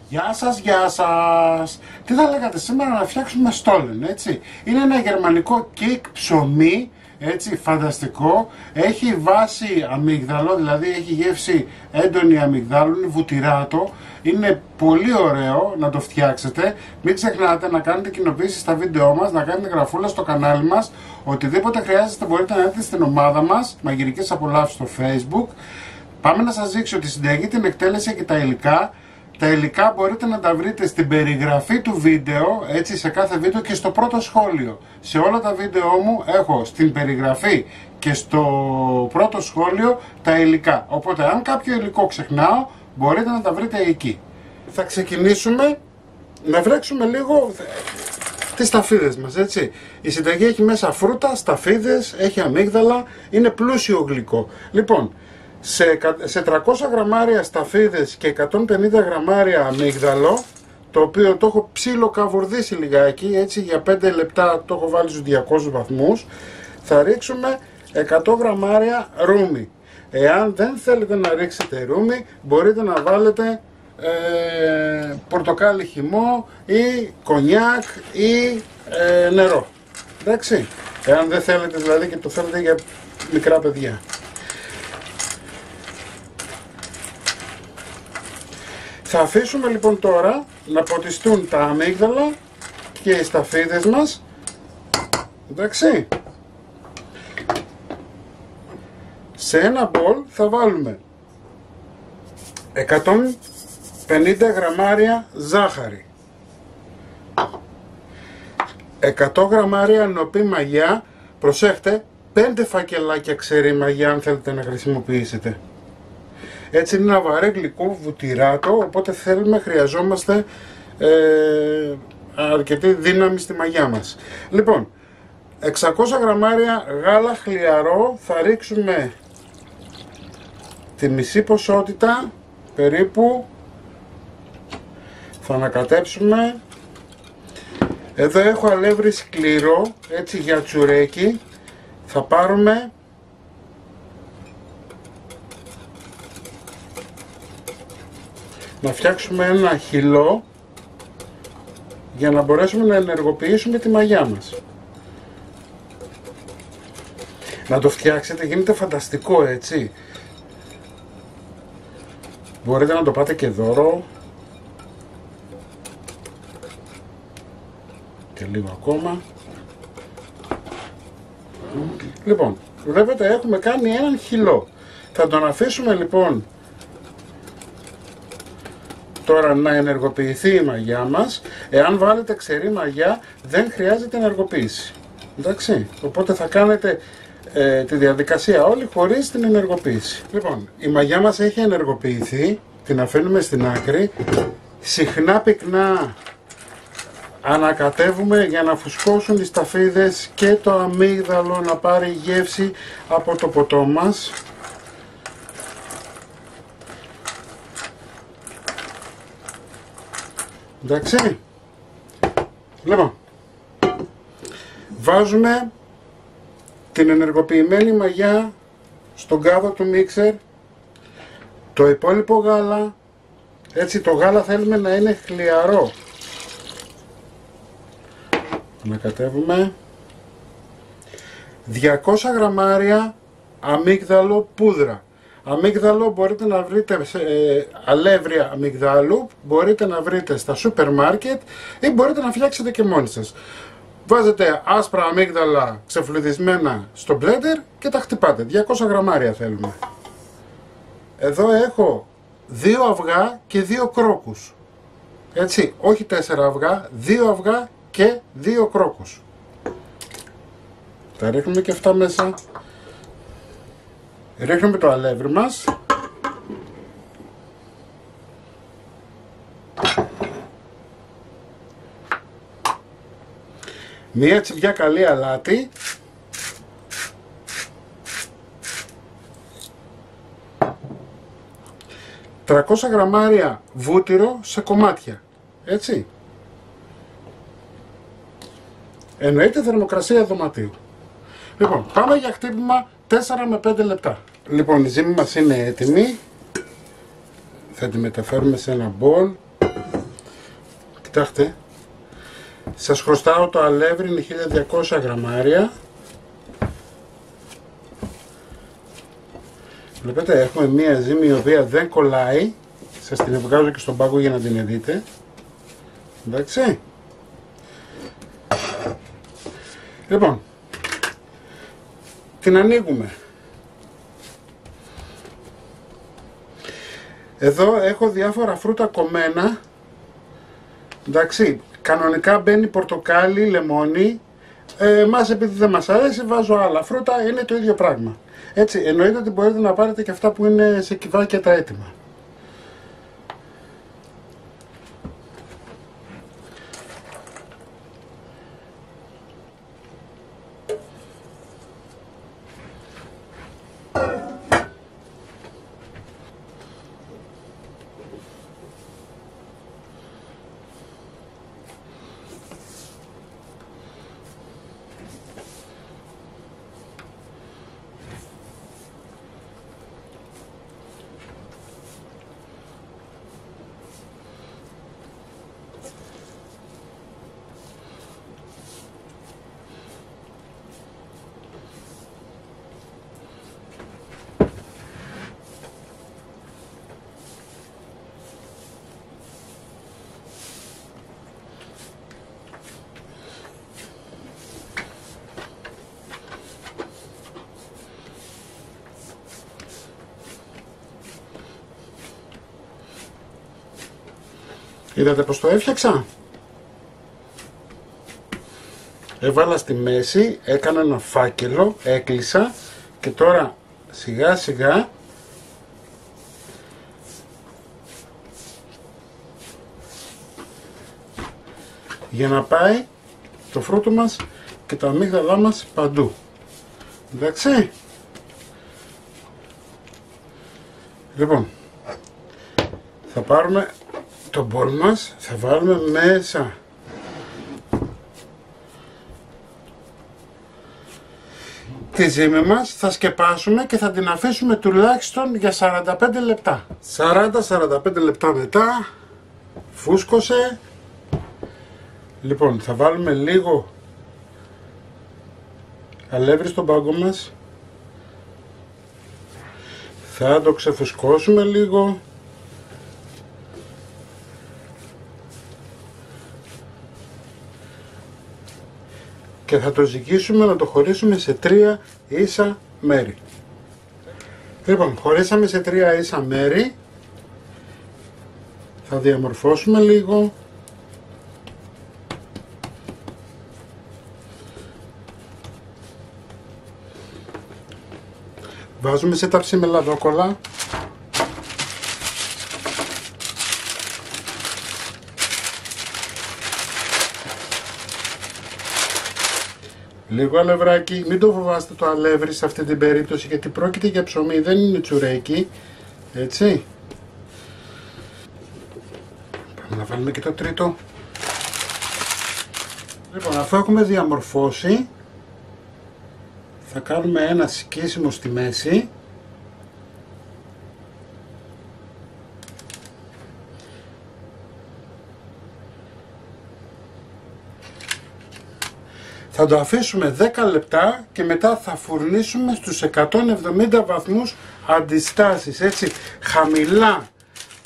Γεια σας, γεια σας! Τι θα λέγατε σήμερα να φτιάξουμε στόλεν, έτσι? Είναι ένα γερμανικό κέικ ψωμί, έτσι, φανταστικό. Έχει βάση αμύγδαλο, δηλαδή έχει γεύση έντονη αμυγδάλου, είναι βουτυράτο. Είναι πολύ ωραίο να το φτιάξετε. Μην ξεχνάτε να κάνετε κοινοποίηση στα βίντεό μας, να κάνετε γραφούλα στο κανάλι μας. Οτιδήποτε χρειάζεται μπορείτε να έρθετε στην ομάδα μας, Μαγειρικές Απολαύσεις στο Facebook. Πάμε να σας δείξω τη συνταγή, την εκτέλεση και τα υλικά. Τα υλικά μπορείτε να τα βρείτε στην περιγραφή του βίντεο, έτσι, σε κάθε βίντεο και στο πρώτο σχόλιο. Σε όλα τα βίντεο μου έχω στην περιγραφή και στο πρώτο σχόλιο τα υλικά. Οπότε αν κάποιο υλικό ξεχνάω, μπορείτε να τα βρείτε εκεί. Θα ξεκινήσουμε να βρέξουμε λίγο τις σταφίδες μας, έτσι. Η συνταγή έχει μέσα φρούτα, σταφίδες, έχει αμύγδαλα, είναι πλούσιο γλυκό. Λοιπόν, σε 300 γραμμάρια σταφίδες και 150 γραμμάρια αμύγδαλο, το οποίο το έχω ψιλοκαβουρδίσει λιγάκι, έτσι, για 5 λεπτά το έχω βάλει στους 200 βαθμούς, θα ρίξουμε 100 γραμμάρια ρούμι. Εάν δεν θέλετε να ρίξετε ρούμι, μπορείτε να βάλετε πορτοκάλι χυμό ή κονιάκ ή νερό. Εντάξει, εάν δεν θέλετε δηλαδή και το θέλετε για μικρά παιδιά. Θα αφήσουμε λοιπόν τώρα να ποτιστούν τα αμύγδαλα και οι σταφίδες μας. Εντάξει. Σε ένα μπολ θα βάλουμε 150 γραμμάρια ζάχαρη, 100 γραμμάρια νοπή μαγιά, προσέχτε 5 φακελάκια ξερή μαγιά αν θέλετε να χρησιμοποιήσετε. Έτσι είναι ένα βαρύ γλυκό βουτυράτο, οπότε χρειαζόμαστε αρκετή δύναμη στη μαγιά μας. Λοιπόν, 600 γραμμάρια γάλα χλιαρό, θα ρίξουμε τη μισή ποσότητα περίπου, θα ανακατέψουμε. Εδώ έχω αλεύρι σκληρό, έτσι, για τσουρέκι. Θα πάρουμε να φτιάξουμε ένα χυλό για να μπορέσουμε να ενεργοποιήσουμε τη μαγιά μας. Να το φτιάξετε, γίνεται φανταστικό, έτσι. Μπορείτε να το πάτε και δώρο. Και λίγο ακόμα. Λοιπόν, βλέπετε έχουμε κάνει έναν χυλό. Θα τον αφήσουμε λοιπόν τώρα να ενεργοποιηθεί η μαγιά μας. Εάν βάλετε ξερή μαγιά δεν χρειάζεται ενεργοποίηση. Εντάξει, οπότε θα κάνετε τη διαδικασία όλη χωρίς την ενεργοποίηση. Λοιπόν, η μαγιά μας έχει ενεργοποιηθεί, την αφήνουμε στην άκρη. Συχνά πυκνά ανακατεύουμε για να φουσκώσουν οι σταφίδες και το αμύγδαλο να πάρει γεύση από το ποτό μας. Εντάξει. Λοιπόν, βάζουμε την ενεργοποιημένη μαγιά στον κάδο του μίξερ, το υπόλοιπο γάλα, έτσι, το γάλα θέλουμε να είναι χλιαρό. Ανακατεύουμε 200 γραμμάρια αμύγδαλο πούδρα. Αμύγδαλο μπορείτε να βρείτε, αλεύρια αμυγδάλου μπορείτε να βρείτε στα σούπερ μάρκετ ή μπορείτε να φτιάξετε και μόνοι σας. Βάζετε άσπρα αμύγδαλα ξεφλουδισμένα στο blender και τα χτυπάτε. 200 γραμμάρια θέλουμε. Εδώ έχω 2 αυγά και 2 κρόκους. Έτσι, όχι 4 αυγά, 2 αυγά και 2 κρόκους. Τα ρίχνουμε και αυτά μέσα. Ρίχνουμε το αλεύρι μας. Μία τσιβιά καλή αλάτι. ...300 γραμμάρια βούτυρο σε κομμάτια. Έτσι. Εννοείται θερμοκρασία δωματίου. Λοιπόν, πάμε για χτύπημα 4 με 5 λεπτά. Λοιπόν, η ζύμη μας είναι έτοιμη. Θα τη μεταφέρουμε σε ένα μπολ. Κοιτάξτε, σας χρωστάω το αλεύρι, είναι 1200 γραμμάρια. Βλέπετε, έχουμε μία ζύμη η οποία δεν κολλάει. Σας την βγάζω και στον πάγκο για να την δείτε. Εντάξει. Λοιπόν, την ανοίγουμε. Εδώ έχω διάφορα φρούτα κομμένα. Εντάξει, κανονικά μπαίνει πορτοκάλι, λεμόνι. Μας επειδή δεν μας αρέσει βάζω άλλα φρούτα, είναι το ίδιο πράγμα. Έτσι, εννοείται ότι μπορείτε να πάρετε και αυτά που είναι σε κυβάκια τα έτοιμα. Είδατε πως το έφτιαξα? Έβαλα στη μέση, έκανα ένα φάκελο, έκλεισα και τώρα σιγά σιγά για να πάει το φρούτο μας και τα αμύγδαλά μας παντού. Εντάξει. Λοιπόν, θα πάρουμε το μπολ μας, θα βάλουμε μέσα τη ζύμη μας, θα σκεπάσουμε και θα την αφήσουμε τουλάχιστον για 45 λεπτά. 40-45 λεπτά μετά φούσκωσε. Λοιπόν, θα βάλουμε λίγο αλεύρι στον πάγκο μας, θα το ξεφουσκώσουμε λίγο. Και θα το ζυγίσουμε να το χωρίσουμε σε 3 ίσα μέρη. Λοιπόν, χωρίσαμε σε 3 ίσα μέρη. Θα διαμορφώσουμε λίγο. Βάζουμε σε τα ψημελαδόκολλα. Λίγο αλευράκι, μην το φοβάστε το αλεύρι σε αυτή την περίπτωση γιατί πρόκειται για ψωμί, δεν είναι τσουρέκι, έτσι. Πάμε να βάλουμε και το τρίτο. Λοιπόν, αφού έχουμε διαμορφώσει, θα κάνουμε ένα σκίσιμο στη μέση. Θα το αφήσουμε 10 λεπτά και μετά θα φουρνίσουμε στους 170 βαθμούς αντιστάσεις, έτσι, χαμηλά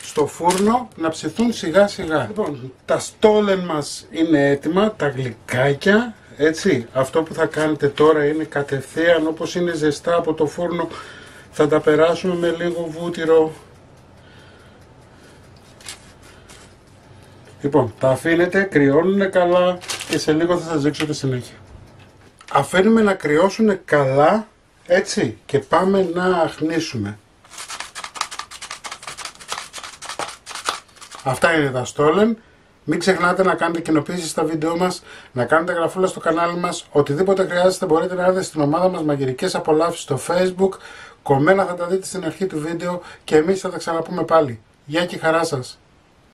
στο φούρνο να ψηθούν σιγά σιγά. Λοιπόν, τα στόλεν μας είναι έτοιμα, τα γλυκάκια, έτσι. Αυτό που θα κάνετε τώρα είναι κατευθείαν, όπως είναι ζεστά από το φούρνο, θα τα περάσουμε με λίγο βούτυρο. Λοιπόν, τα αφήνετε, κρυώνουν καλά και σε λίγο θα σας δείξω τη συνέχεια. Αφήνουμε να κρυώσουν καλά, έτσι, και πάμε να αχνίσουμε. Αυτά είναι τα στόλεν. Μην ξεχνάτε να κάνετε κοινοποίησεις στα βίντεο μας, να κάνετε γραφούλα στο κανάλι μας. Οτιδήποτε χρειάζεται μπορείτε να έρθετε στην ομάδα μας Μαγειρικές Απολαύσεις στο Facebook. Κομμένα θα τα δείτε στην αρχή του βίντεο και εμείς θα τα ξαναπούμε πάλι. Γεια και χαρά σας!